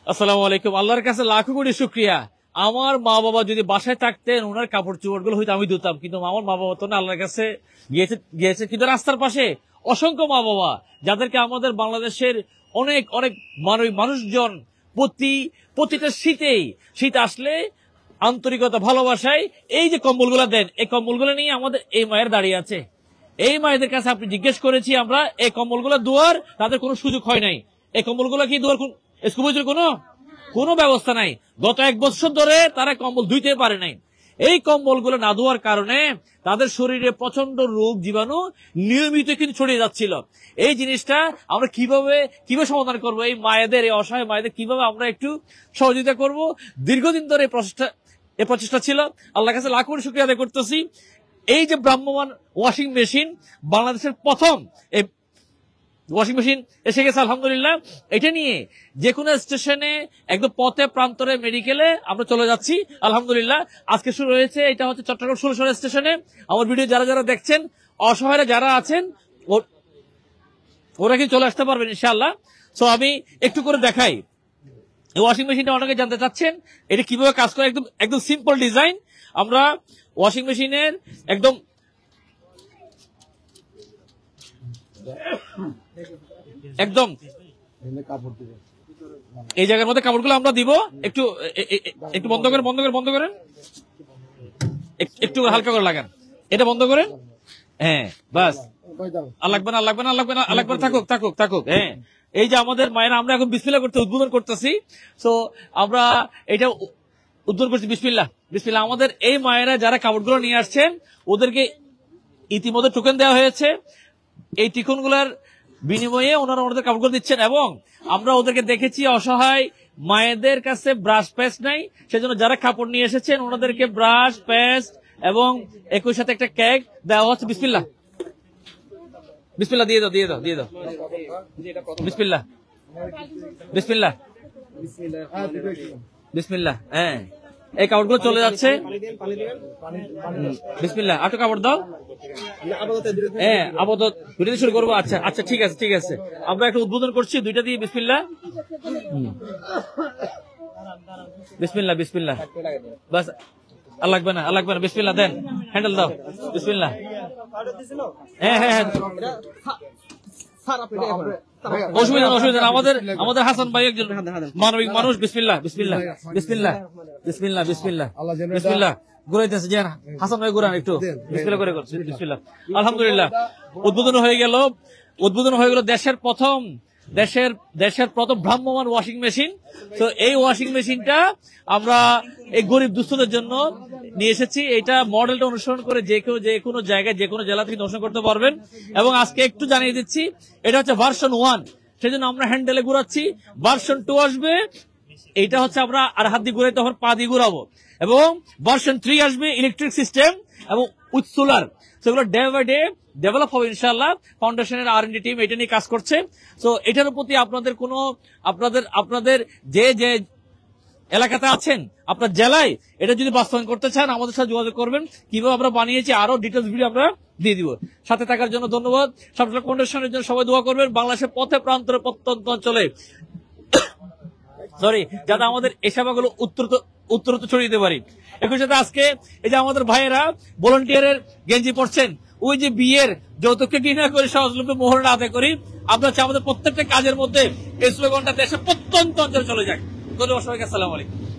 আসসালামু আলাইকুম। আল্লাহর কাছে লাখো কোটি শুকরিয়া, আমার মা বাবা যদি বাসায় থাকতেন ওনার কাপড় চোপড় গুলো হয়তো আমি ধুতাম, কিন্তু আমার মা বাবা তো না, আল্লাহর কাছে গিয়েছে। কিন্তু রাস্তার পাশে অসংখ্য মা বাবা যাদেরকে আমাদের বাংলাদেশের অনেক অনেক মানুষজন প্রতিটা শীত আসলে আন্তরিকতা ভালোবাসায় এই যে কম্বলগুলা দেন, এই কম্বলগুলো নিয়ে আমাদের এই মায়ের দাঁড়িয়ে আছে। এই মায়েদের কাছে আপনি জিজ্ঞেস করেছি আমরা, এই কম্বলগুলো দুয়ার তাদের কোনো সুযোগ হয় নাই। এই কম্বলগুলো কি দুয়ার কোনো ব্যবস্থা নাই। গত 1 বছর ধরে তারা কম্বল ধুইতে পারে নাই। এই কম্বলগুলো না ধোয়ার কারণে তাদের শরীরে প্রচন্ড রোগ জীবাণু নিয়মিত কিন্তু ছড়িয়ে যাচ্ছিল। এই জিনিসটা আমরা কিভাবে সমাধান করব, এই মায়েদের, এই অসহায় মায়েদের কিভাবে আমরা একটু সহযোগিতা করব, দীর্ঘদিন ধরে এই প্রচেষ্টা ছিল। আল্লাহর কাছে লাখ কোটি শুকরিয়া আদায় করতেছি। এই যে ভ্রাম্যমাণ ওয়াশিং মেশিন, বাংলাদেশের প্রথম এই ওয়াশিং মেশিন এসে গেছে আলহামদুলিল্লাহ। এটা নিয়ে যে কোনো স্টেশনে, একদম পথে প্রান্তরে, মেডিকেলে আমরা চলে যাচ্ছি আলহামদুলিল্লাহ। আজকে শুরু হয়েছে, এটা হচ্ছে চট্টগ্রাম 16 স্টেশনে। আমার ভিডিও যারা যারা দেখছেন, অসহায়রা যারা আছেন ওরা কি চলে আসতে পারবেন ইনশাআল্লাহ। সো আমি একটু করে দেখাই। এই ওয়াশিং মেশিনটা অনেকে জানতে চাচ্ছেন এটা কিভাবে কাজ করে। একদম সিম্পল ডিজাইন। আমরা ওয়াশিং মেশিনের একদম এই জায়গার মধ্যে কাপড়গুলো আমরা দিব। একটু বন্ধ করেন, একটু হালকা করে লাগান, এটা বন্ধ করেন। হ্যাঁ, বাস। আল্লাহ থাকুক। হ্যাঁ, এই যে আমাদের মায়েরা, আমরা এখন বিসমিল্লাহ করতে উদ্বোধন করতেছি। সো আমরা এটা উদ্বোধন করছি বিসমিল্লাহ। আমাদের এই মায়েরা যারা কাপড়গুলো নিয়ে আসছেন ওদেরকে ইতিমধ্যে টোকেন দেওয়া হয়েছে। এই টিকনগুলার বিনিময়ে ওনারা ওনাদের কাপড়গুলো দিচ্ছেন, এবং আমরা ওদেরকে দেখেছি অসহায় মায়েদের কাছে ব্রাশ পেস্ট নাই, সেজন্য যারা কাপড় নিয়ে এসেছেন ওনাদেরকে ব্রাশ পেস্ট এবং একই সাথে একটা কেক দেওয়া হচ্ছে। বিসমিল্লাহ দিয়ে দাও। বিসমিল্লাহ। হ্যাঁ, এই কাপড়গুলো চলে যাচ্ছে। বিসমিল্লাহ। আটো কাপড় দাও। হ্যাঁ, আপাতত দুইটা দিয়ে শুরু করবো। আচ্ছা, ঠিক আছে। আমরা একটা উদ্বোধন করছি দুইটা দিয়ে। বিসমিল্লাহ। বাস, আর লাগবে না। বিসমিল্লাহ দেন, হ্যান্ডেল দাও। বিসমিল্লাহ। হ্যাঁ, অসুবিধা না। আমাদের হাসান ভাই একজন মানবিক মানুষ। বিসমিল্লাহ। ঘুরাইতেছে যে হাসান ভাই ঘুরান একটু। বিসমিল্লাহ করে করছি। বিসমিল্লাহ। আলহামদুলিল্লাহ, উদ্বোধন হয়ে গেল দেশের প্রথম ভ্রাম্যমাণ ওয়াশিং মেশিন। তো এই ওয়াশিং মেশিনটা আমরা এই গরিব দুস্থদের জন্য নিয়ে এসেছি। এটা মডেলটা অনুসরণ করে যে কোনো জায়গায়, যে কোনো জেলা থেকে অনুসরণ করতে পারবেন। এবং আজকে একটু জানিয়ে দিচ্ছি, এটা হচ্ছে ভার্সন 1, সেজন্য আমরা হ্যান্ডেলে ঘুরাচ্ছি। ভার্সন 2 আসবে, এটা হচ্ছে আমরা আর হাত দিয়ে ঘুরাই, তখন পা দিয়ে ঘুরাবো। এবং ভার্সন 3 আসবে, ইলেকট্রিক সিস্টেম এবং উইথ সোলার। সেগুলো ডে বাই ডে ডেভেলপ হবে ইনশাআল্লাহ। ফাউন্ডেশনের R&D টিম এটা নিয়ে কাজ করছে। সো এটার প্রতি আপনাদের যে এলাকাতে আছেন, আপনার জেলায় এটা যদি বাস্তবায়ন করতে চান আমাদের সাথে যোগাযোগ করবেন। কিভাবে আমরা বানিয়েছি আরো ডিটেলস ভিডিও আমরা দিয়ে দিব। সাথে থাকার জন্য ধন্যবাদ। সাবজেক্ট ফাউন্ডেশনের জন্য সবাই দোয়া করবেন। বাংলাদেশের পথে প্রান্তরে, প্রত্যন্ত অঞ্চলে যাতে আমাদের এই সেবাগুলো উত্তরোত্তর ছড়িয়ে দিতে পারি। একই সাথে আজকে এই যে আমাদের ভাইয়েরা ভলান্টিয়ারের গেঞ্জি পড়ছেন, ওই যে বিয়ের যৌতুককে ঘৃণা করে সহজলভ্য মোহরটা আদায় করি। আমরা চাই আমাদের প্রত্যেকটা কাজের মধ্যে এই স্লোগানটা দেশের প্রত্যন্ত অঞ্চলে চলে যাক। ধন্যবাদ সবাইকে। আসসালামু আলাইকুম।